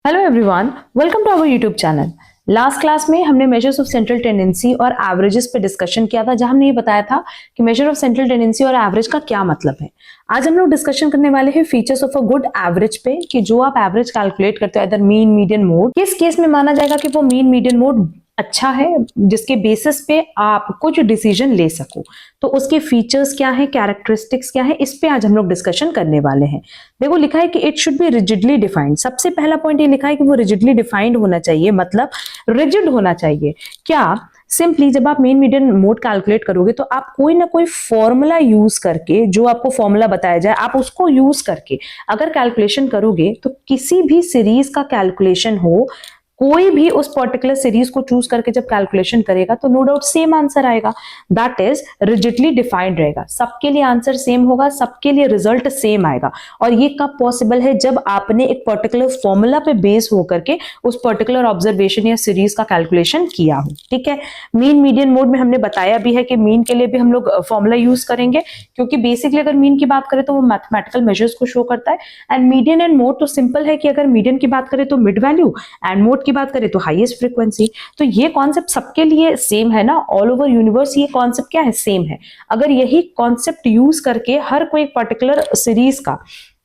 Hello everyone, welcome to our YouTube channel. Last class में हमने measures of central tendency और averages पे discussion किया था, जहां हमने ये बताया था कि मेजर ऑफ सेंट्रल टेंडेंसी और एवरेज का क्या मतलब है। आज हम लोग डिस्कशन करने वाले हैं features of a good average पे, कि जो आप एवरेज कैलकुलेट करते हो इधर मीन मीडियन मोड, किस केस में माना जाएगा कि वो मीन मीडियन मोड अच्छा है, जिसके बेसिस पे आप कुछ डिसीजन ले सको। तो उसके फीचर्स क्या है, कैरेक्टरिस्टिक्स क्या है, इस पे आज हम लोग डिस्कशन करने वाले हैं। देखो लिखा है कि it should B rigidly defined. सबसे पहला पॉइंट ये लिखा है कि वो रिजिडली डिफाइंड होना चाहिए, मतलब रिजिड होना चाहिए। क्या सिंपली जब आप मेन मीडियन मोड कैलकुलेट करोगे तो आप कोई ना कोई फॉर्मूला यूज करके, जो आपको फॉर्मूला बताया जाए आप उसको यूज करके अगर कैलकुलेशन करोगे तो किसी भी सीरीज का कैलकुलेशन हो, कोई भी उस पर्टिकुलर सीरीज को चूज करके जब कैलकुलेशन करेगा तो नो डाउट सेम आंसर आएगा। दैट इज रिजिडली डिफाइंड रहेगा, सबके लिए आंसर सेम होगा, सबके लिए रिजल्ट सेम आएगा। और ये कब पॉसिबल है? जब आपने एक पर्टिकुलर फॉर्मूला पे बेस होकर के उस पर्टिकुलर ऑब्जर्वेशन या सीरीज का कैलकुलेशन किया हो। ठीक है, मीन मीडियन मोड में हमने बताया भी है कि मीन के लिए भी हम लोग फॉर्मूला यूज करेंगे, क्योंकि बेसिकली अगर मीन की बात करें तो वो मैथमेटिकल मेजर्स को शो करता है। एंड मीडियन एंड मोड तो सिंपल है कि अगर मीडियन की बात करें तो मिड वैल्यू, एंड मोड की बात करें तो हाईएस्ट फ्रीक्वेंसी। तो ये कॉन्सेप्ट सबके लिए सेम है ना, ऑल ओवर यूनिवर्स ये कॉन्सेप्ट क्या है, सेम है। अगर यही कॉन्सेप्ट यूज करके हर कोई पर्टिकुलर सीरीज का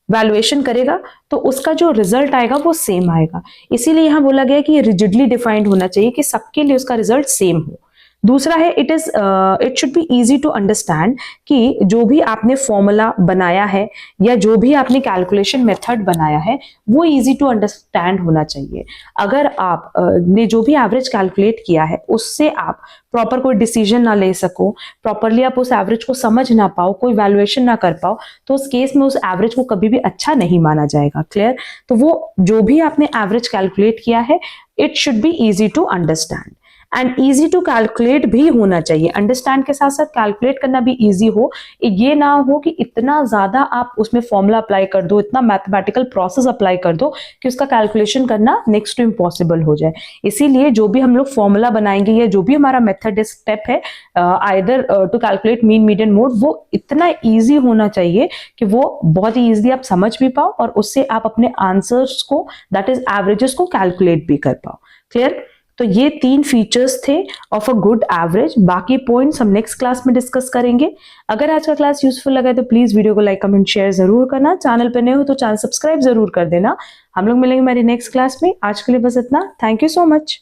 वैल्यूएशन करेगा तो उसका जो रिजल्ट आएगा वो सेम आएगा। इसीलिए यहां बोला गया कि ये रिजिडली डिफाइंड होना चाहिए कि सबके लिए उसका रिजल्ट सेम हो। दूसरा है it should be easy to understand, कि जो भी आपने फॉर्मूला बनाया है या जो भी आपने कैलकुलेशन मेथड बनाया है वो इजी टू अंडरस्टैंड होना चाहिए। अगर आप ने जो भी एवरेज कैलकुलेट किया है उससे आप प्रॉपर कोई डिसीजन ना ले सको, प्रॉपरली आप उस एवरेज को समझ ना पाओ, कोई वैल्यूएशन ना कर पाओ, तो उस केस में उस एवरेज को कभी भी अच्छा नहीं माना जाएगा। क्लियर? तो वो जो भी आपने एवरेज कैलकुलेट किया है it should be easy to understand and easy to calculate भी होना चाहिए। अंडरस्टैंड के साथ साथ कैलकुलेट करना भी इजी हो। ये ना हो कि इतना ज्यादा आप उसमें फॉर्मूला अप्लाई कर दो, इतना मैथमेटिकल प्रोसेस अप्लाई कर दो कि उसका कैलकुलेशन करना नेक्स्ट टू इम्पॉसिबल हो जाए। इसीलिए जो भी हम लोग फॉर्मूला बनाएंगे या जो भी हमारा मेथड स्टेप है either to calculate mean median mode, वो इतना ईजी होना चाहिए कि वो बहुत ही ईजिली आप समझ भी पाओ और उससे आप अपने आंसर्स को, दैट इज एवरेजेस को कैलकुलेट भी कर पाओ। क्लियर? तो ये 3 फीचर्स थे ऑफ अ गुड एवरेज। बाकी पॉइंट्स हम नेक्स्ट क्लास में डिस्कस करेंगे। अगर आज का क्लास यूजफुल लगा तो प्लीज वीडियो को लाइक कमेंट शेयर जरूर करना। चैनल पे नए हो तो चैनल सब्सक्राइब जरूर कर देना। हम लोग मिलेंगे हमारी नेक्स्ट क्लास में। आज के लिए बस इतना। Thank you so much.